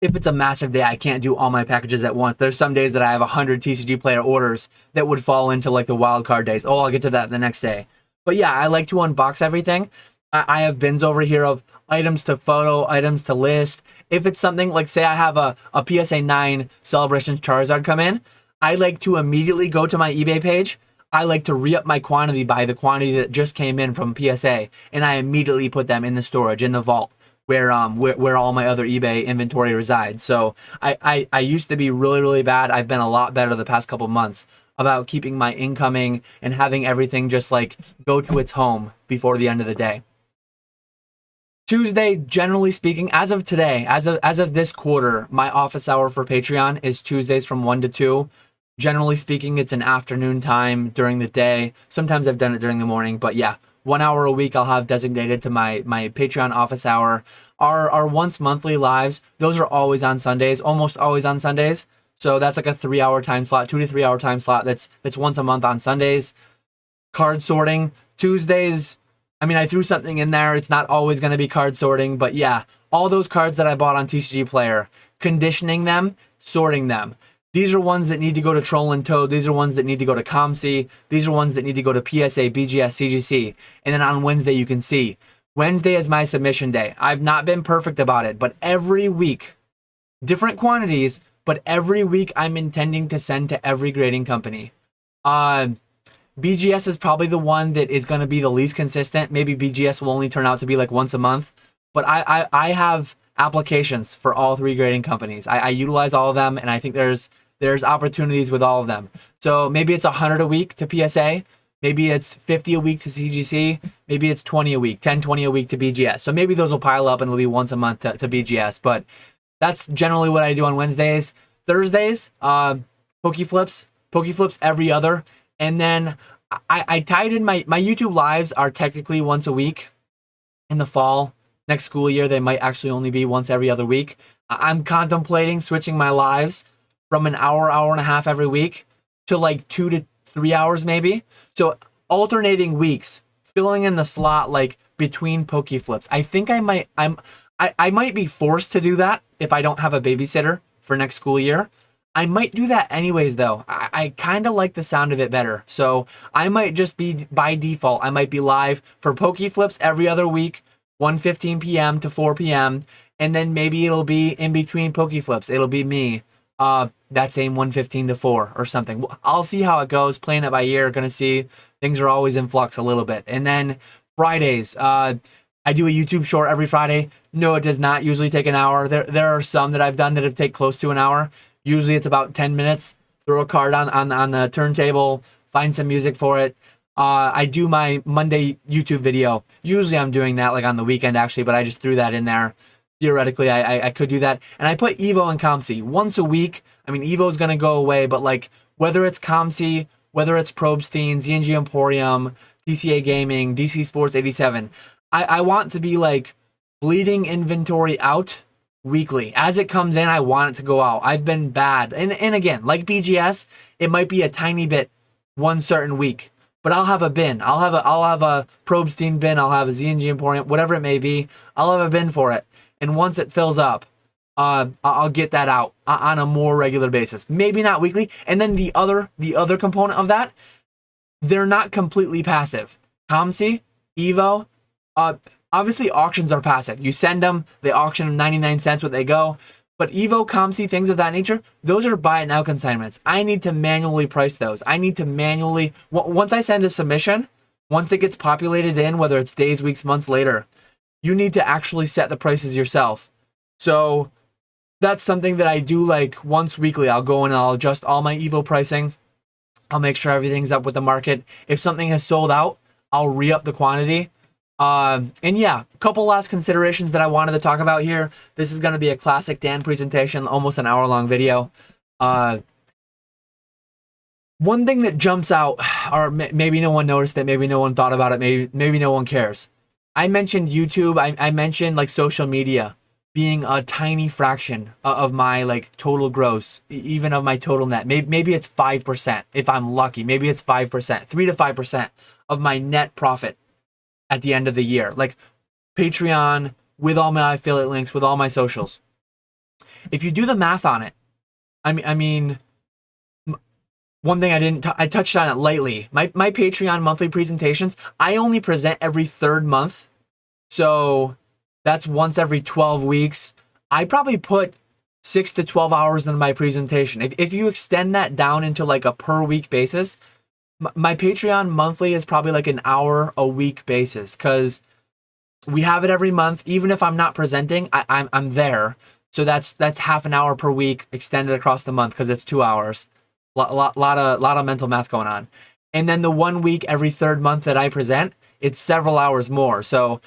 if it's a massive day, I can't do all my packages at once. There's some days that I have 100 TCG player orders that would fall into like the wild card days. Oh, I'll get to that the next day. But yeah, I like to unbox everything. I have bins over here of items to photo, items to list. If it's something like, say I have a PSA 9 Celebrations Charizard come in, I like to immediately go to my eBay page. I like to re-up my quantity by the quantity that just came in from PSA, and I immediately put them in the storage, in the vault, where all my other eBay inventory resides. So I used to be really, really bad. I've been a lot better the past couple months about keeping my incoming and having everything just like go to its home before the end of the day. Tuesday, generally speaking, as of today, as of this quarter, my office hour for Patreon is Tuesdays from 1 to 2. Generally speaking, it's an afternoon time during the day. Sometimes I've done it during the morning, but yeah, 1 hour a week I'll have designated to my Patreon office hour. Our once monthly lives, those are always on Sundays, almost always on Sundays. So that's like a 3 hour time slot, 2 to 3 hour time slot. That's once a month on Sundays. Card sorting, Tuesdays. I mean, I threw something in there. It's not always going to be card sorting, but yeah, all those cards that I bought on TCG Player, conditioning them, sorting them. These are ones that need to go to Troll and Toad. These are ones that need to go to COMC. These are ones that need to go to PSA, BGS, CGC. And then on Wednesday, you can see. Wednesday is my submission day. I've not been perfect about it, but every week, different quantities, but every week I'm intending to send to every grading company. BGS is probably the one that is going to be the least consistent. Maybe BGS will only turn out to be like once a month. But I have applications for all three grading companies. I utilize all of them, and I think there's opportunities with all of them. So maybe it's 100 a week to PSA. Maybe it's 50 a week to CGC. Maybe it's 20 a week, 10, 20 a week to BGS. So maybe those will pile up and it'll be once a month to BGS. But that's generally what I do on Wednesdays. Thursdays, Pokeflips every other. And then I tied in my YouTube lives are technically once a week. In the fall, next school year, they might actually only be once every other week. I'm contemplating switching my lives from an hour and a half every week to like 2 to 3 hours maybe. So alternating weeks, filling in the slot like between Pokeflips. I think I might be forced to do that if I don't have a babysitter for next school year. I might do that anyways though. I kind of like the sound of it better. So I might just be, by default, I might be live for Pokeflips every other week, 1:15 p.m. to 4 p.m. And then maybe it'll be in between Pokeflips. It'll be me. That same 1:15 to 4 or something. I'll see how it goes, playing it by ear, gonna see. Things are always in flux a little bit. And then Fridays, I do a YouTube short every Friday. No, it does not usually take an hour. There are some that I've done that have taken close to an hour. Usually it's about 10 minutes. Throw a card on the turntable, find some music for it. I do my Monday YouTube video. Usually I'm doing that like on the weekend actually, but I just threw that in there. Theoretically, I could do that. And I put Evo and COMC once a week. I mean, Evo's going to go away, but like whether it's COMC, whether it's Probstein, ZNG Emporium, TCA Gaming, DC Sports 87, I want to be like bleeding inventory out weekly. As it comes in, I want it to go out. I've been bad. And again, like BGS, it might be a tiny bit one certain week, but I'll have a bin. I'll have a Probstein bin. I'll have a ZNG Emporium, whatever it may be. I'll have a bin for it. And once it fills up, I'll get that out on a more regular basis. Maybe not weekly. And then the other component of that, they're not completely passive. COMC, Evo, obviously auctions are passive. You send them, they auction 99 cents when they go. But Evo, COMC, things of that nature, those are buy it now consignments. I need to manually price those. I need to manually, once I send a submission, once it gets populated in, whether it's days, weeks, months later, you need to actually set the prices yourself. So that's something that I do like once weekly. I'll go in and I'll adjust all my Evo pricing. I'll make sure everything's up with the market. If something has sold out, I'll re-up the quantity. And yeah, a couple last considerations that I wanted to talk about here. This is going to be a classic Dan presentation, almost an hour-long video. One thing that jumps out, or maybe no one noticed it, maybe no one thought about it, maybe no one cares. I mentioned YouTube, I mentioned like social media being a tiny fraction of my like total gross, even of my total net. Maybe it's 5% if I'm lucky. Maybe it's 5%, 3 to 5% of my net profit at the end of the year. Like Patreon, with all my affiliate links, with all my socials. if you do the math on it, I mean, one thing I touched on it lightly. My Patreon monthly presentations, I only present every third month. So that's once every 12 weeks. I probably put 6 to 12 hours in my presentation. If you extend that down into like a per week basis, my Patreon monthly is probably like an hour a week basis, because we have it every month. Even if I'm not presenting, I'm there. So that's half an hour per week extended across the month, because it's 2 hours. Lot of mental math going on. And then the 1 week every third month that I present, it's several hours more. So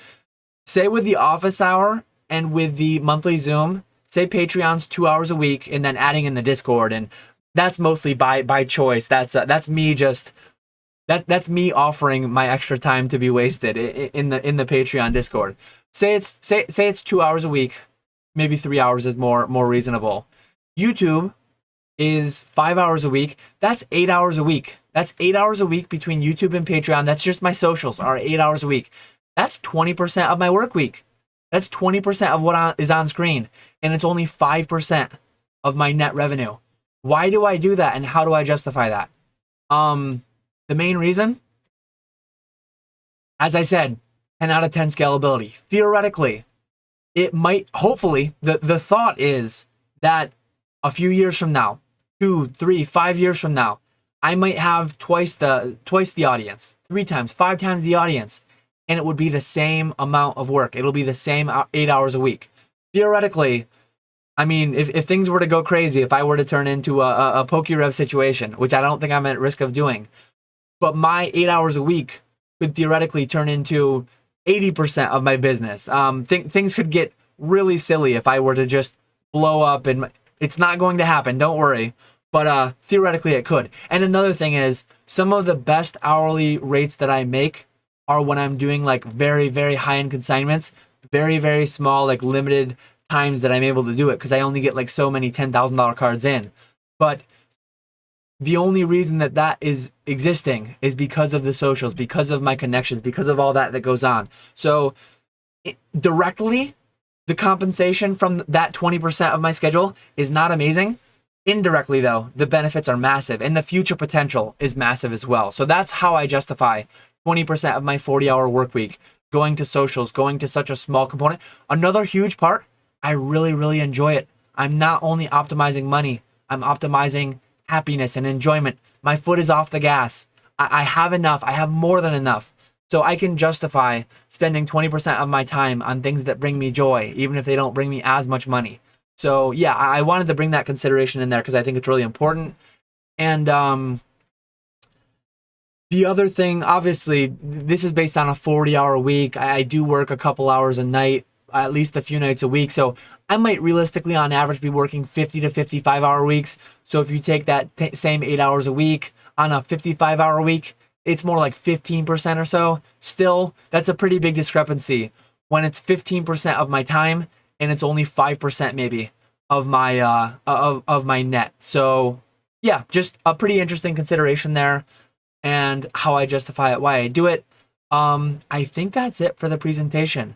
say with the office hour and with the monthly Zoom, say Patreon's 2 hours a week, and then adding in the Discord, and that's mostly by choice. That's me just that's me offering my extra time to be wasted in the Patreon Discord. Say it's 2 hours a week, maybe 3 hours is more reasonable. YouTube is 5 hours a week. That's 8 hours a week. That's 8 hours a week between YouTube and Patreon. That's just my socials are 8 hours a week. That's 20% of my work week. That's 20% of what is on screen, and it's only 5% of my net revenue. Why do I do that, and how do I justify that? The main reason, as I said, 10 out of 10 scalability. Theoretically, it might, hopefully, the thought is that a few years from now, 2, 3, 5 years from now, I might have twice the audience, 3 times, 5 times the audience, and it would be the same amount of work. It'll be the same 8 hours a week. Theoretically, I mean, if things were to go crazy, if I were to turn into a PokeRev situation, which I don't think I'm at risk of doing, but my 8 hours a week could theoretically turn into 80% of my business. Things could get really silly if I were to just blow up, and it's not going to happen, don't worry. But theoretically it could. And another thing is, some of the best hourly rates that I make are when I'm doing like very, very high-end consignments, very, very small, like limited times that I'm able to do it, because I only get like so many $10,000 cards in. But the only reason that is existing is because of the socials, because of my connections, because of all that goes on. So directly, the compensation from that 20% of my schedule is not amazing. Indirectly, though, the benefits are massive, and the future potential is massive as well. So that's how I justify 20% of my 40-hour work week going to socials, going to such a small component. Another huge part, I really, really enjoy it. I'm not only optimizing money, I'm optimizing happiness and enjoyment. My foot is off the gas. I have enough. I have more than enough. So I can justify spending 20% of my time on things that bring me joy, even if they don't bring me as much money. So yeah, I wanted to bring that consideration in there because I think it's really important. And the other thing, obviously, this is based on a 40-hour week. I do work a couple hours a night, at least a few nights a week. So I might realistically, on average, be working 50 to 55-hour weeks. So if you take that same 8 hours a week on a 55-hour week, it's more like 15% or so. Still, that's a pretty big discrepancy when it's 15% of my time and it's only 5% maybe of my of my net. So yeah, just a pretty interesting consideration there, and how I justify it, why I do it. I think that's it for the presentation.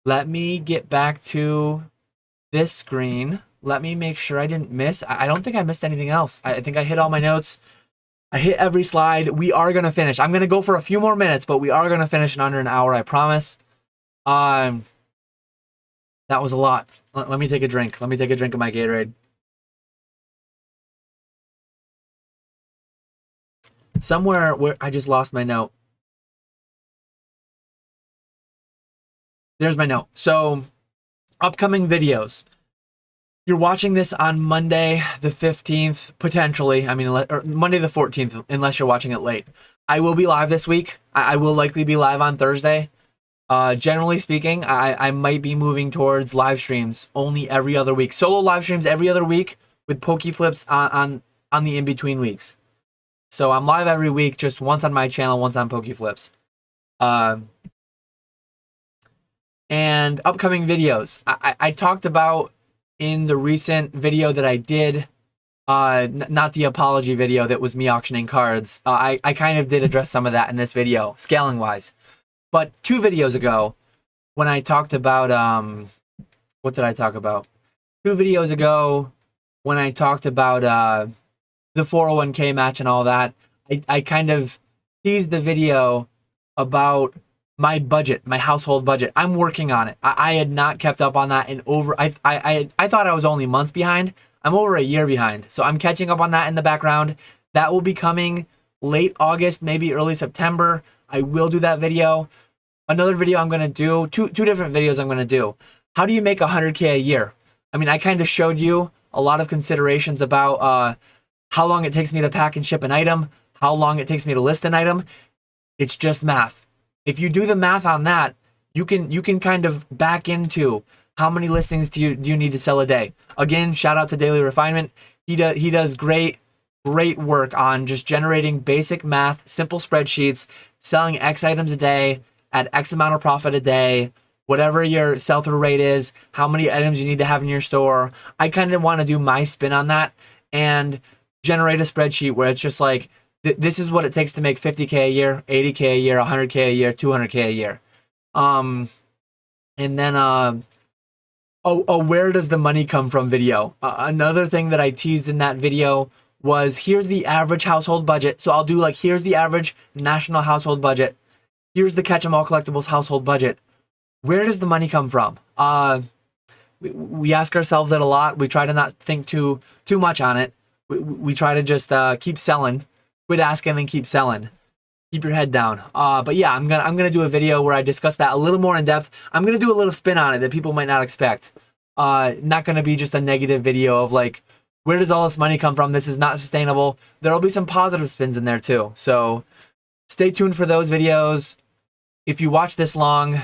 Let me get back to this screen. Let me make sure I didn't miss. I don't think I missed anything else. I think I hit all my notes. I hit every slide. We are going to finish. I'm going to go for a few more minutes, but we are going to finish in under an hour, I promise. That was a lot. Let me take a drink. Let me take a drink of my Gatorade. Somewhere where I just lost my note. There's my note. So, upcoming videos. You're watching this on Monday the 15th, potentially. I mean, or Monday the 14th, unless you're watching it late. I will be live this week. I will likely be live on Thursday. Generally speaking, I might be moving towards live streams only every other week. Solo live streams every other week with Poke Flips on the in-between weeks. So I'm live every week, just once on my channel, once on Poke Flips. And upcoming videos. I talked about in the recent video that I did, not the apology video that was me auctioning cards. I kind of did address some of that in this video, scaling-wise. But 2 videos ago, when I talked about, what did I talk about? 2 videos ago when I talked about the 401k match and all that, I kind of teased the video about my budget, my household budget. I'm working on it. I had not kept up on that in over. I thought I was only months behind. I'm over a year behind, so I'm catching up on that in the background. That will be coming late August, maybe early September. I will do that video. Another video I'm gonna do, two different videos I'm gonna do. How do you make 100K a year? I mean, I kind of showed you a lot of considerations about how long it takes me to pack and ship an item, how long it takes me to list an item. It's just math. If you do the math on that, you can kind of back into how many listings do you need to sell a day. Again, shout out to Daily Refinement. He does great work on just generating basic math, simple spreadsheets, selling X items a day at X amount of profit a day, whatever your sell-through rate is, how many items you need to have in your store. I kind of want to do my spin on that and generate a spreadsheet where it's just like, this is what it takes to make 50K a year, 80K a year, 100K a year, 200K a year. And then, where does the money come from video? Another thing that I teased in that video was, here's the average household budget. So I'll do like, here's the average national household budget. Here's the Catch 'em All Collectibles household budget. Where does the money come from? We ask ourselves that a lot. We try to not think too much on it. We try to just keep selling. Quit asking and keep selling. Keep your head down. But yeah, I'm gonna do a video where I discuss that a little more in depth. I'm gonna do a little spin on it that people might not expect. Not gonna be just a negative video of like, where does all this money come from? This is not sustainable. There'll be some positive spins in there too. So stay tuned for those videos. If you watch this long,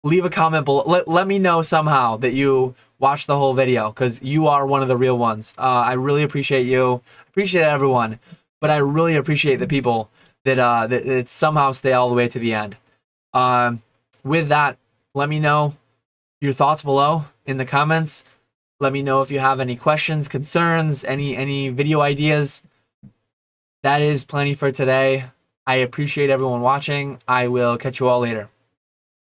leave a comment below. Let me know somehow that you watched the whole video, because you are one of the real ones. I really appreciate you. Appreciate everyone. But I really appreciate the people that somehow stay all the way to the end. With that, let me know your thoughts below in the comments. Let me know if you have any questions, concerns, any video ideas. That is plenty for today. I appreciate everyone watching. I will catch you all later.